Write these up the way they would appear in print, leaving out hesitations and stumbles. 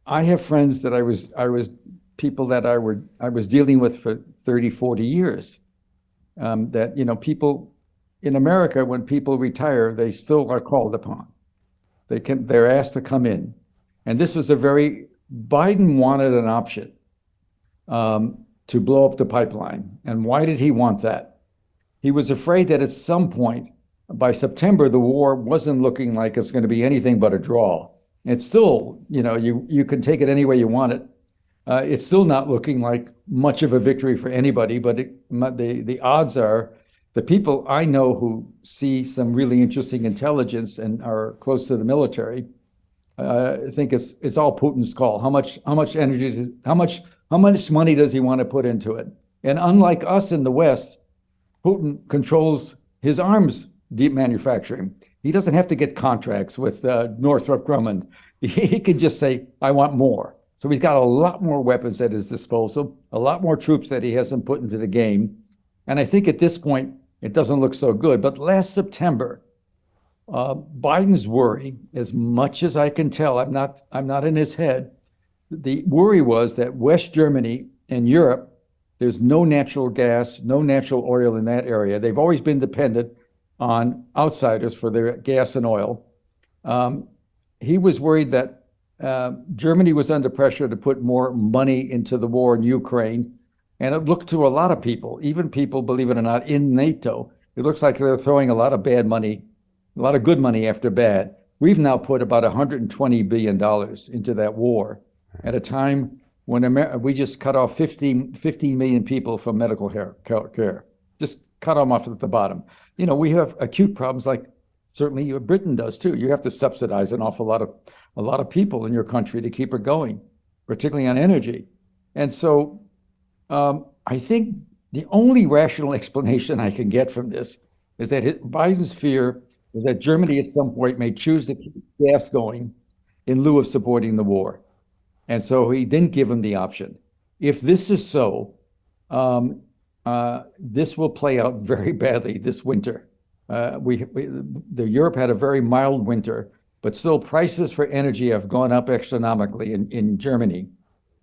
I have friends that I was people that I was dealing with for 30, 40 years. That, people in America, when people retire, they still are called upon. They're asked to come in. And this was Biden wanted an option to blow up the pipeline. And why did he want that? He was afraid that at some point, by September, the war wasn't looking like it's going to be anything but a draw. It's still, you can take it any way you want it. It's still not looking like much of a victory for anybody, but the odds are the people I know who see some really interesting intelligence and are close to the military think it's all Putin's call. How much energy how much money does he want to put into it? And unlike us in the West, Putin controls his arms manufacturing. He doesn't have to get contracts with Northrop Grumman. He can just say, I want more. So he's got a lot more weapons at his disposal, a lot more troops that he hasn't put into the game. And I think at this point, it doesn't look so good. But last September, Biden's worry, as much as I can tell, I'm not in his head, the worry was that West Germany and Europe, there's no natural gas, no natural oil in that area. They've always been dependent on outsiders for their gas and oil. He was worried that Germany was under pressure to put more money into the war in Ukraine. And it looked to a lot of people, even people, believe it or not, in NATO, it looks like they're throwing a lot of bad money, a lot of good money after bad. We've now put about $120 billion into that war at a time when we just cut off 15 million people from medical care. Just cut them off at the bottom. We have acute problems like certainly Britain does too. You have to subsidize an awful lot of people in your country to keep it going, particularly on energy. And so I think the only rational explanation I can get from this is that Biden's fear is that Germany at some point may choose to keep gas going in lieu of supporting the war. And so he didn't give him the option. If this is so, this will play out very badly this winter. Europe had a very mild winter, but still prices for energy have gone up astronomically in Germany.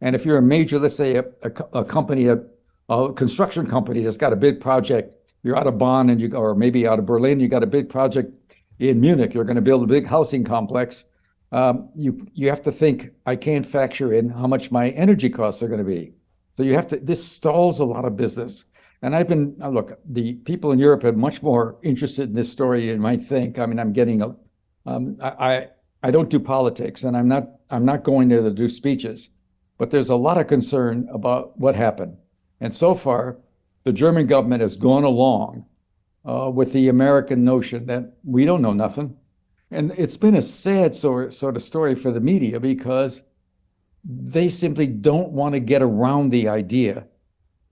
And if you're a major, let's say a company, a construction company that's got a big project, you're out of Bonn or maybe out of Berlin, you got a big project in Munich, you're going to build a big housing complex. You have to think, I can't factor in how much my energy costs are going to be. So this stalls a lot of business. And look, the people in Europe are much more interested in this story than you might think. I mean, I don't do politics and I'm not going there to do speeches, but there's a lot of concern about what happened. And so far, the German government has gone along with the American notion that we don't know nothing. And it's been a sad sort of story for the media because they simply don't want to get around the idea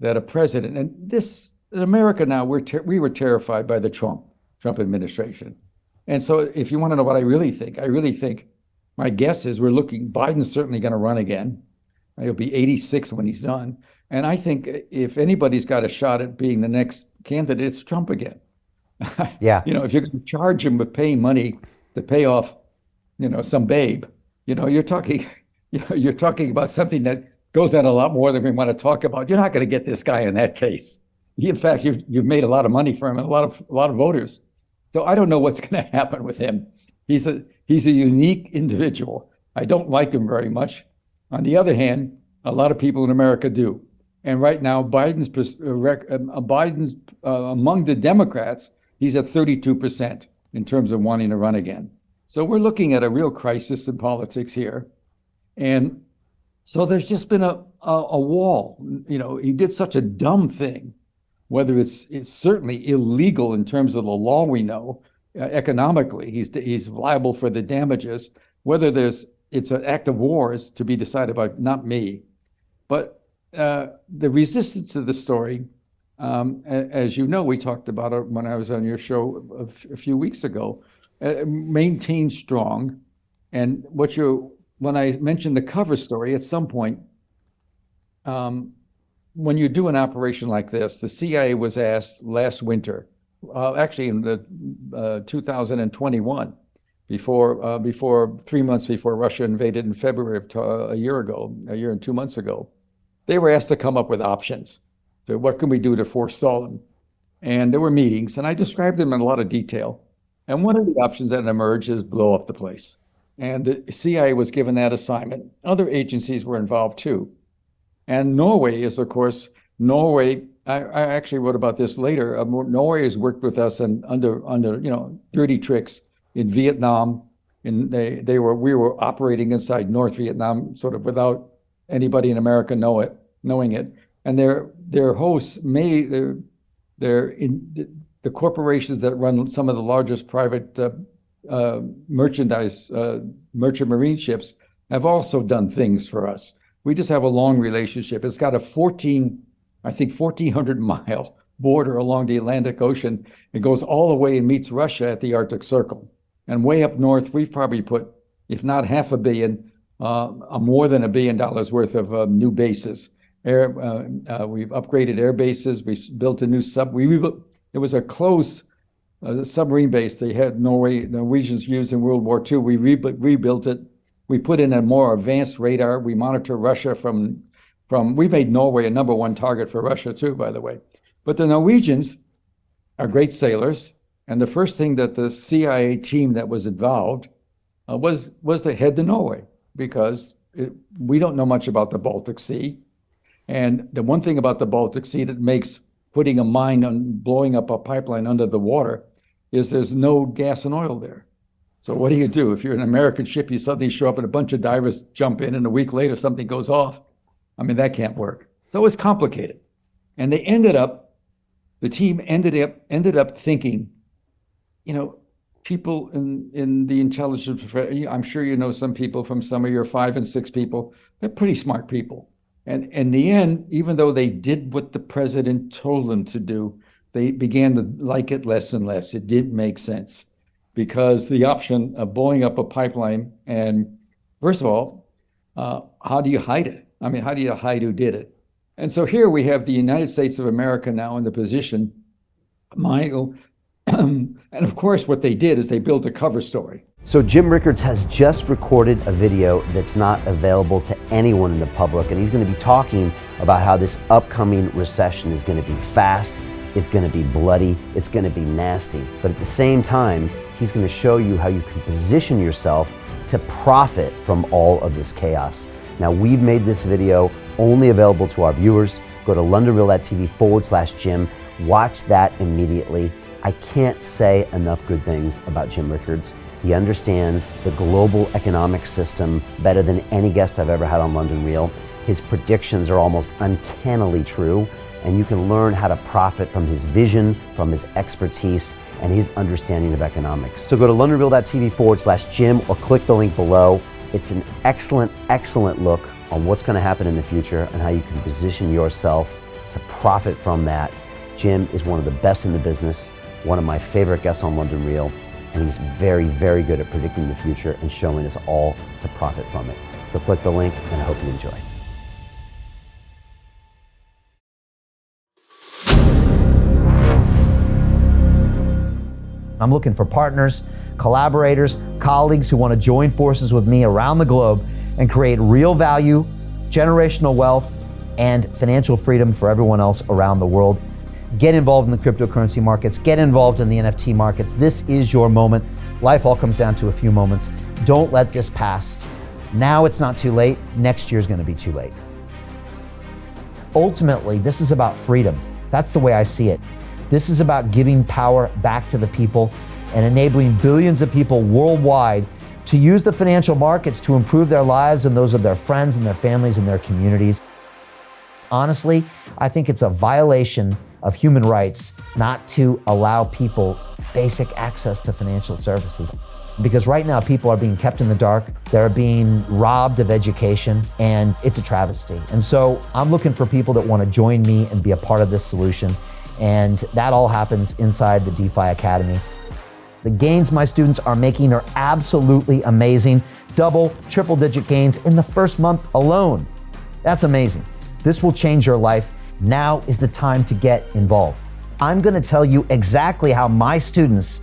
that a president, and this in America now, we were terrified by the Trump administration. And so if you want to know what I really think my guess is Biden's certainly going to run again. He'll be 86 when he's done. And I think if anybody's got a shot at being the next candidate, it's Trump again. Yeah. If you're going to charge him with paying money to pay off, some babe, you're talking about something that goes on a lot more than we want to talk about. You're not going to get this guy in that case. In fact, you've made a lot of money for him and a lot of voters. So I don't know what's going to happen with him. He's a unique individual. I don't like him very much. On the other hand, a lot of people in America do. And right now, Biden's among the Democrats, he's at 32% in terms of wanting to run again. So we're looking at a real crisis in politics here. And so there's just been a wall. He did such a dumb thing, whether it's certainly illegal in terms of the law we know, economically, he's liable for the damages, whether it's an act of war is to be decided by not me. But the resistance to the story, as you know, we talked about it when I was on your show a few weeks ago, maintains strong. And when I mentioned the cover story, at some point, when you do an operation like this, the CIA was asked last winter, actually in the 2021, before 3 months before Russia invaded in February of a year and 2 months ago, they were asked to come up with options. So what can we do to forestall them? And there were meetings, and I described them in a lot of detail. And one of the options that emerged is blow up the place. And the CIA was given that assignment. Other agencies were involved too. And Norway is, of course, I actually wrote about this later. Norway has worked with us under dirty tricks in Vietnam. And we were operating inside North Vietnam sort of without anybody in America knowing it. And their hosts the corporations that run some of the largest private merchant marine ships have also done things for us. We just have a long relationship. It's got a 1,400-mile border along the Atlantic Ocean. It goes all the way and meets Russia at the Arctic Circle. And way up north, we've probably put, if not $500 million, more than $1 billion worth of new bases. We've upgraded air bases. We built a new it was a closed submarine base they had Norwegians used in World War II. We rebuilt it. We put in a more advanced radar. We monitor Russia we made Norway a #1 target for Russia too, by the way. But the Norwegians are great sailors. And the first thing that the CIA team that was involved was to head to Norway, because we don't know much about the Baltic Sea. And the one thing about the Baltic Sea that makes putting a mine and blowing up a pipeline under the water is there's no gas and oil there. So what do you do? If you're an American ship, you suddenly show up and a bunch of divers jump in, and a week later something goes off. I mean, that can't work. So it's complicated. And the team ended up thinking, people in the intelligence profession, I'm sure you know some people from some of your 5 and 6 people, they're pretty smart people. And in the end, even though they did what the president told them to do, they began to like it less and less. It didn't make sense, because the option of blowing up a pipeline, and first of all, how do you hide it? I mean, how do you hide who did it? And so here we have the United States of America now in the position, and of course, what they did is they built a cover story. So Jim Rickards has just recorded a video that's not available to anyone in the public, and he's going to be talking about how this upcoming recession is going to be fast, it's going to be bloody, it's going to be nasty. But at the same time, he's going to show you how you can position yourself to profit from all of this chaos. Now, we've made this video only available to our viewers. Go to londonreal.tv/Jim. Watch that immediately. I can't say enough good things about Jim Rickards. He understands the global economic system better than any guest I've ever had on London Real. His predictions are almost uncannily true, and you can learn how to profit from his vision, from his expertise, and his understanding of economics. So go to londonreal.tv/Jim or click the link below. It's an excellent, excellent look on what's going to happen in the future and how you can position yourself to profit from that. Jim is one of the best in the business, one of my favorite guests on London Real, and he's very, very good at predicting the future and showing us all to profit from it. So click the link, and I hope you enjoy. I'm looking for partners, collaborators, colleagues who want to join forces with me around the globe and create real value, generational wealth, and financial freedom for everyone else around the world. Get involved in the cryptocurrency markets, get involved in the NFT markets. This is your moment. Life all comes down to a few moments. Don't let this pass. Now it's not too late. Next year's going to be too late. Ultimately, this is about freedom. That's the way I see it. This is about giving power back to the people and enabling billions of people worldwide to use the financial markets to improve their lives and those of their friends and their families and their communities. Honestly, I think it's a violation of human rights not to allow people basic access to financial services. Because right now people are being kept in the dark, they're being robbed of education, and it's a travesty. And so I'm looking for people that want to join me and be a part of this solution. And that all happens inside the DeFi Academy. The gains my students are making are absolutely amazing. Double, triple-digit gains in the first month alone. That's amazing. This will change your life. Now is the time to get involved. I'm going to tell you exactly how my students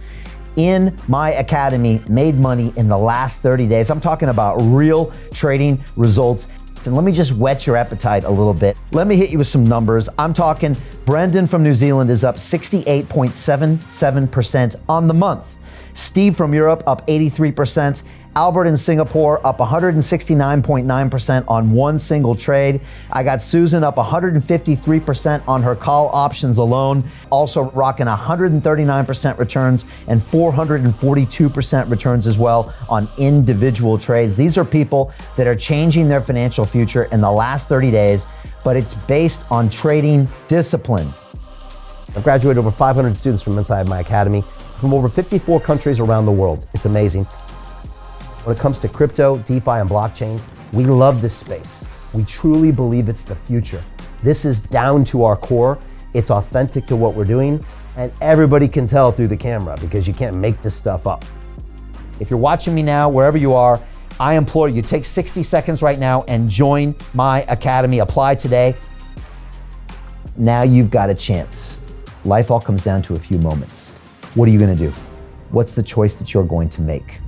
in my academy made money in the last 30 days. I'm talking about real trading results. And let me just whet your appetite a little bit. Let me hit you with some numbers. I'm talking Brendan from New Zealand is up 68.77% on the month. Steve from Europe up 83%. Albert in Singapore up 169.9% on one single trade. I got Susan up 153% on her call options alone, also rocking 139% returns and 442% returns as well on individual trades. These are people that are changing their financial future in the last 30 days, but it's based on trading discipline. I've graduated over 500 students from inside my academy from over 54 countries around the world. It's amazing. When it comes to crypto, DeFi, and blockchain, we love this space. We truly believe it's the future. This is down to our core. It's authentic to what we're doing, and everybody can tell through the camera because you can't make this stuff up. If you're watching me now, wherever you are, I implore you, take 60 seconds right now and join my academy. Apply today. Now you've got a chance. Life all comes down to a few moments. What are you gonna do? What's the choice that you're going to make?